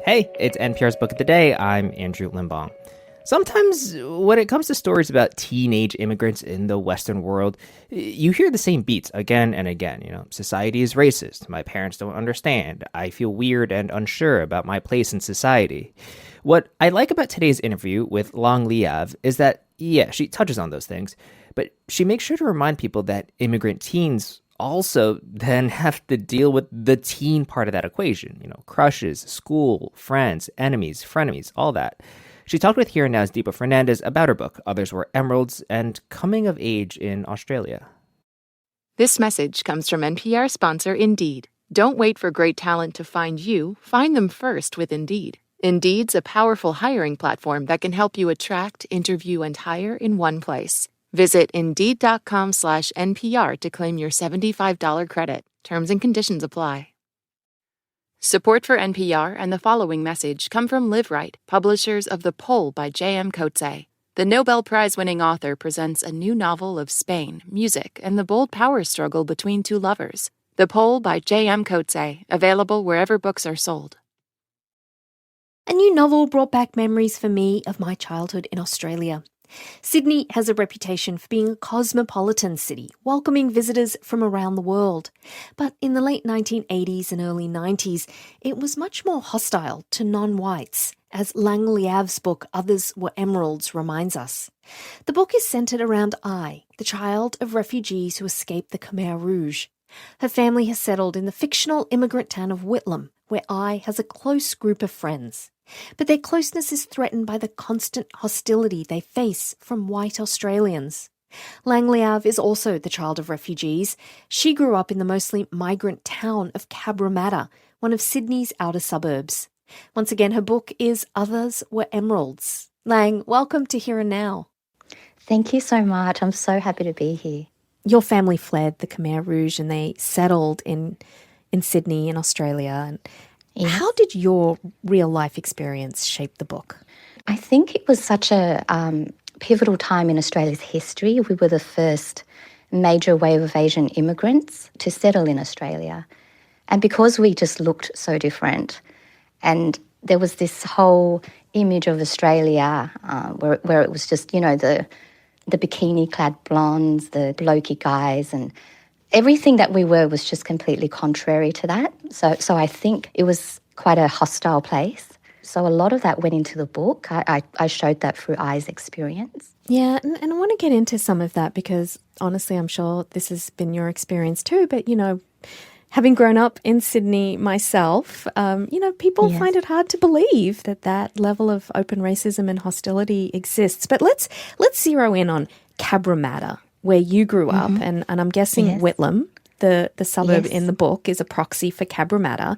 Hey, it's NPR's Book of the Day. I'm Andrew Limbong. Sometimes when it comes to stories about teenage immigrants in the Western world, you hear the same beats again and again. Society is racist. My parents don't understand. I feel weird and unsure about my place in society. What I like about today's interview with Lang Leav is that, yeah, she touches on those things, but she makes sure to remind people that immigrant teens also then have to deal with the teen part of that equation. Crushes, school, friends, enemies, frenemies, all that. She talked with Here and Now's Deepa Fernandes about her book, Others Were Emeralds, and coming of age in Australia. This message comes from NPR sponsor Indeed. Don't wait for great talent to find you. Find them first with Indeed. Indeed's a powerful hiring platform that can help you attract, interview, and hire in one place. Visit Indeed.com/NPR to claim your $75 credit. Terms and conditions apply. Support for NPR and the following message come from Live Right, publishers of The Pole by J.M. Coetzee. The Nobel Prize-winning author presents a new novel of Spain, music, and the bold power struggle between two lovers. The Pole by J.M. Coetzee, available wherever books are sold. A new novel brought back memories for me of my childhood in Australia. Sydney has a reputation for being a cosmopolitan city, welcoming visitors from around the world. But in the late 1980s and early 90s, it was much more hostile to non-whites, as Lang Leav's book Others Were Emeralds reminds us. The book is centred around Ai, the child of refugees who escaped the Khmer Rouge. Her family has settled in the fictional immigrant town of Whitlam, where Ai has a close group of friends. But their closeness is threatened by the constant hostility they face from white Australians. Lang Leav is also the child of refugees. She grew up in the mostly migrant town of Cabramatta, one of Sydney's outer suburbs. Once again, her book is Others Were Emeralds. Lang, welcome to Here and Now. Thank you so much. I'm so happy to be here. Your family fled the Khmer Rouge and they settled in Sydney in Australia. And Yes. How did your real-life experience shape the book? I think it was such a pivotal time in Australia's history. We were the first major wave of Asian immigrants to settle in Australia. And because we just looked so different, and there was this whole image of Australia where it was just, the bikini-clad blondes, the blokey guys, and everything that we were was just completely contrary to that. So I think it was quite a hostile place. So a lot of that went into the book. I showed that through Ai's experience. Yeah, and I want to get into some of that because honestly, I'm sure this has been your experience too. But, having grown up in Sydney myself, people Yes. find it hard to believe that level of open racism and hostility exists. But let's zero in on Cabramatta, where you grew up, and I'm guessing Yes. Whitlam, the suburb Yes. in the book, is a proxy for Cabramatta.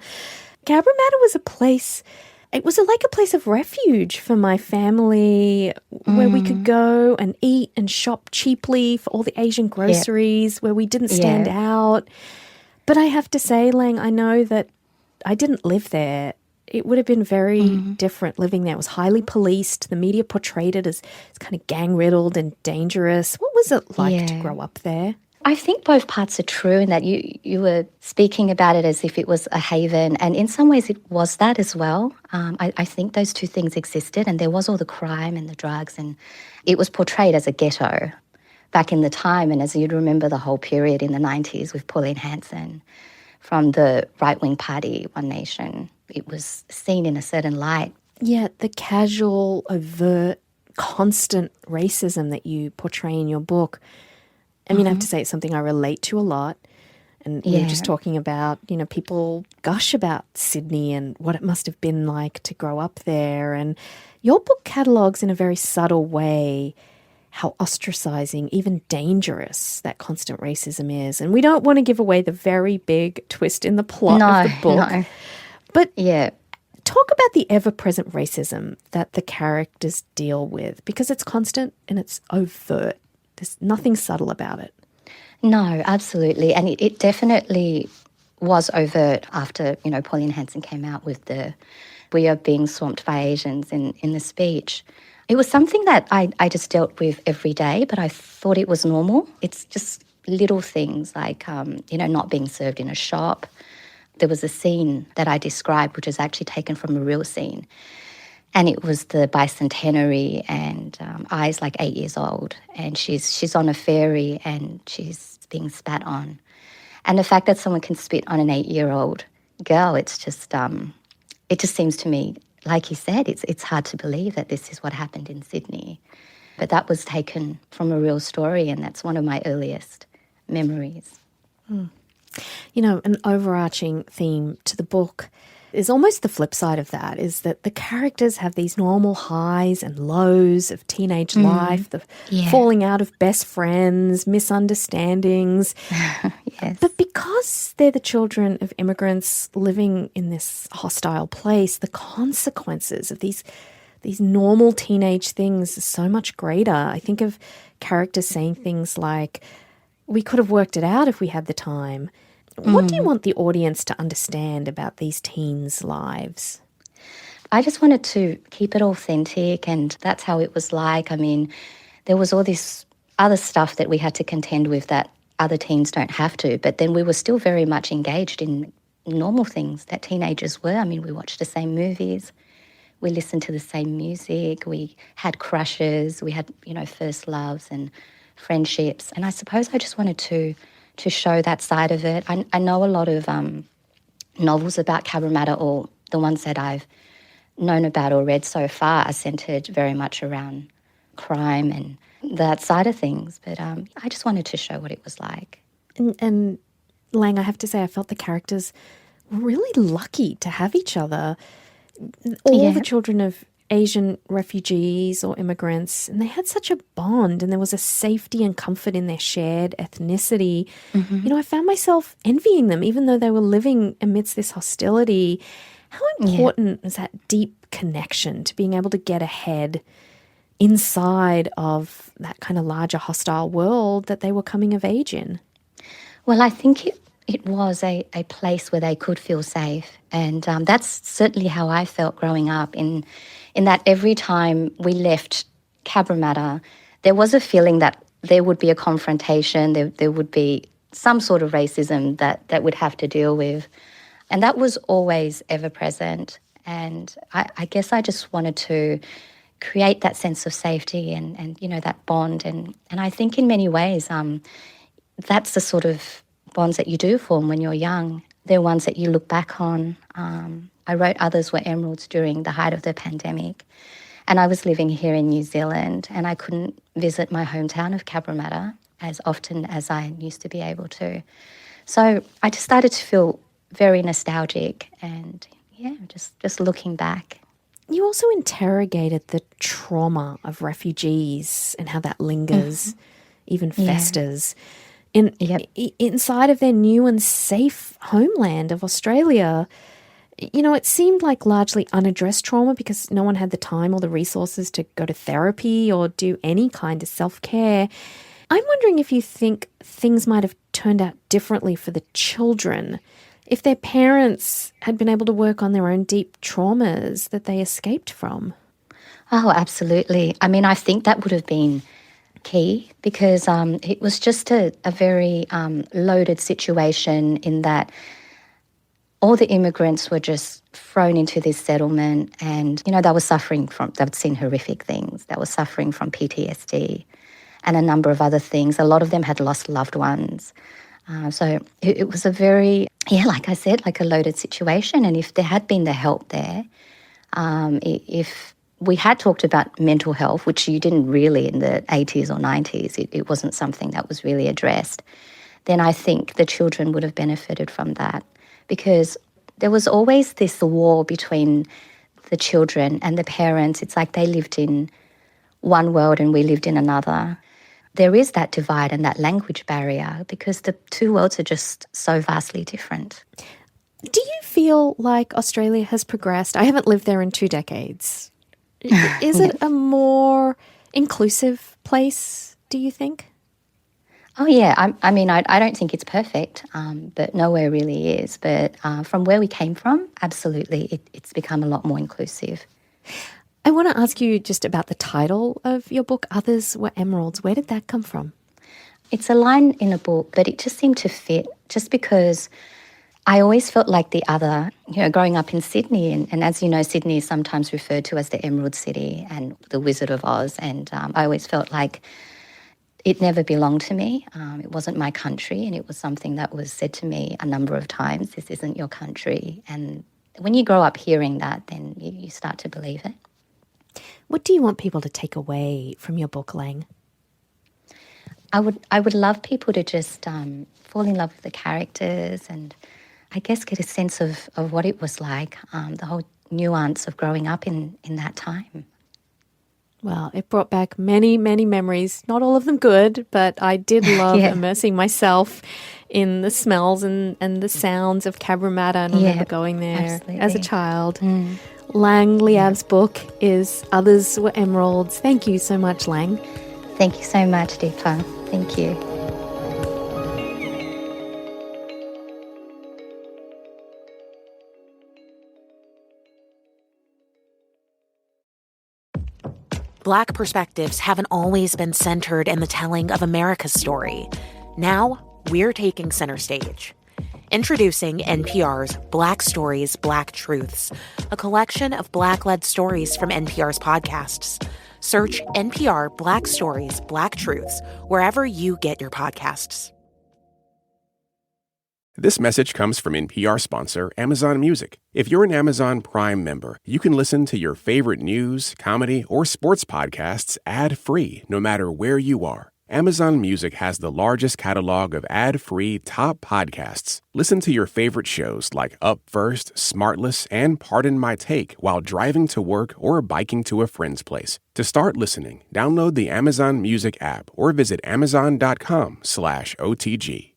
Cabramatta was a place, it was like a place of refuge for my family where we could go and eat and shop cheaply for all the Asian groceries, where we didn't stand out. But I have to say, Lang, I know that I didn't live there. It would have been very different living there. It was highly policed. The media portrayed it as kind of gang-riddled and dangerous. What was it like to grow up there? I think both parts are true in that you were speaking about it as if it was a haven, and in some ways it was that as well. I think those two things existed, and there was all the crime and the drugs, and it was portrayed as a ghetto back in the time. And as you'd remember the whole period in the 90s with Pauline Hanson from the right-wing party, One Nation, it was seen in a certain light. Yeah, the casual, overt, constant racism that you portray in your book. I mean, I have to say it's something I relate to a lot. And we were just talking about, people gush about Sydney and what it must have been like to grow up there. And your book catalogues in a very subtle way how ostracizing, even dangerous that constant racism is. And we don't want to give away the very big twist in the plot of the book. No. But Yeah. talk about the ever-present racism that the characters deal with, because it's constant and it's overt. There's nothing subtle about it. No, absolutely. And it definitely was overt after, Pauline Hanson came out with the "We are being swamped by Asians" in the speech. It was something that I just dealt with every day, but I thought it was normal. It's just little things like, not being served in a shop, there was a scene that I described, which is actually taken from a real scene. And it was the bicentenary, and I's like 8 years old, and she's on a ferry and she's being spat on. And the fact that someone can spit on an 8-year-old girl, it just seems to me, like you said, it's hard to believe that this is what happened in Sydney. But that was taken from a real story, and that's one of my earliest memories. You know, an overarching theme to the book is almost the flip side of that, is that the characters have these normal highs and lows of teenage life, the falling out of best friends, misunderstandings. Yes. But because they're the children of immigrants living in this hostile place, the consequences of these normal teenage things are so much greater. I think of characters saying things like, "We could have worked it out if we had the time." What do you want the audience to understand about these teens' lives? I just wanted to keep it authentic, and that's how it was like. I mean, there was all this other stuff that we had to contend with that other teens don't have to, but then we were still very much engaged in normal things that teenagers were. I mean, we watched the same movies, we listened to the same music, we had crushes, we had, first loves and friendships. And I suppose I just wanted to show that side of it. I know a lot of novels about Cabramatta, or the ones that I've known about or read so far, are centred very much around crime and that side of things. But I just wanted to show what it was like. And Lang, I have to say, I felt the characters were really lucky to have each other. All the children of Asian refugees or immigrants, and they had such a bond, and there was a safety and comfort in their shared ethnicity. I found myself envying them, even though they were living amidst this hostility. How important is that deep connection to being able to get ahead inside of that kind of larger hostile world that they were coming of age in? Well, I think it was a place where they could feel safe, and that's certainly how I felt growing up, in that every time we left Cabramatta, there was a feeling that there would be a confrontation, there would be some sort of racism that would have to deal with, and that was always ever present. And I guess I just wanted to create that sense of safety and that bond, and I think in many ways that's the sort of bonds that you do form when you're young. They're ones that you look back on. I wrote Others Were Emeralds during the height of the pandemic, and I was living here in New Zealand, and I couldn't visit my hometown of Cabramatta as often as I used to be able to. So I just started to feel very nostalgic, and just looking back. You also interrogated the trauma of refugees and how that lingers, even festers. Inside of their new and safe homeland of Australia. It seemed like largely unaddressed trauma because no one had the time or the resources to go to therapy or do any kind of self-care. I'm wondering if you think things might have turned out differently for the children if their parents had been able to work on their own deep traumas that they escaped from. Oh, absolutely. I mean, I think that would have been key because it was just a very loaded situation in that all the immigrants were just thrown into this settlement, and, they were suffering from, they'd seen horrific things. They were suffering from PTSD and a number of other things. A lot of them had lost loved ones. So it was a very, like I said, like a loaded situation. And if there had been the help there, if we had talked about mental health, which you didn't really in the 80s or 90s, it wasn't something that was really addressed, then I think the children would have benefited from that. Because there was always this war between the children and the parents. It's like they lived in one world and we lived in another. There is that divide and that language barrier because the two worlds are just so vastly different. Do you feel like Australia has progressed? I haven't lived there in 2 decades. Is it a more inclusive place, do you think? Oh, yeah. I mean, I don't think it's perfect, but nowhere really is. But from where we came from, absolutely, it's become a lot more inclusive. I want to ask you just about the title of your book, Others Were Emeralds. Where did that come from? It's a line in a book, but it just seemed to fit just because I always felt like the other, growing up in Sydney. And as you know, Sydney is sometimes referred to as the Emerald City and the Wizard of Oz. And I always felt like it never belonged to me. It wasn't my country. And it was something that was said to me a number of times, this isn't your country. And when you grow up hearing that, then you start to believe it. What do you want people to take away from your book, Lang? I would love people to just fall in love with the characters and I guess get a sense of what it was like, the whole nuance of growing up in that time. Well, it brought back many, many memories, not all of them good, but I did love immersing myself in the smells and the sounds of Cabramatta and I remember going there as a child. Lang Leav's book is Others Were Emeralds. Thank you so much, Lang. Thank you so much, Deepa. Thank you. Black perspectives haven't always been centered in the telling of America's story. Now, we're taking center stage. Introducing NPR's Black Stories, Black Truths, a collection of Black-led stories from NPR's podcasts. Search NPR Black Stories, Black Truths wherever you get your podcasts. This message comes from NPR sponsor Amazon Music. If you're an Amazon Prime member, you can listen to your favorite news, comedy, or sports podcasts ad-free no matter where you are. Amazon Music has the largest catalog of ad-free top podcasts. Listen to your favorite shows like Up First, Smartless, and Pardon My Take while driving to work or biking to a friend's place. To start listening, download the Amazon Music app or visit amazon.com/OTG.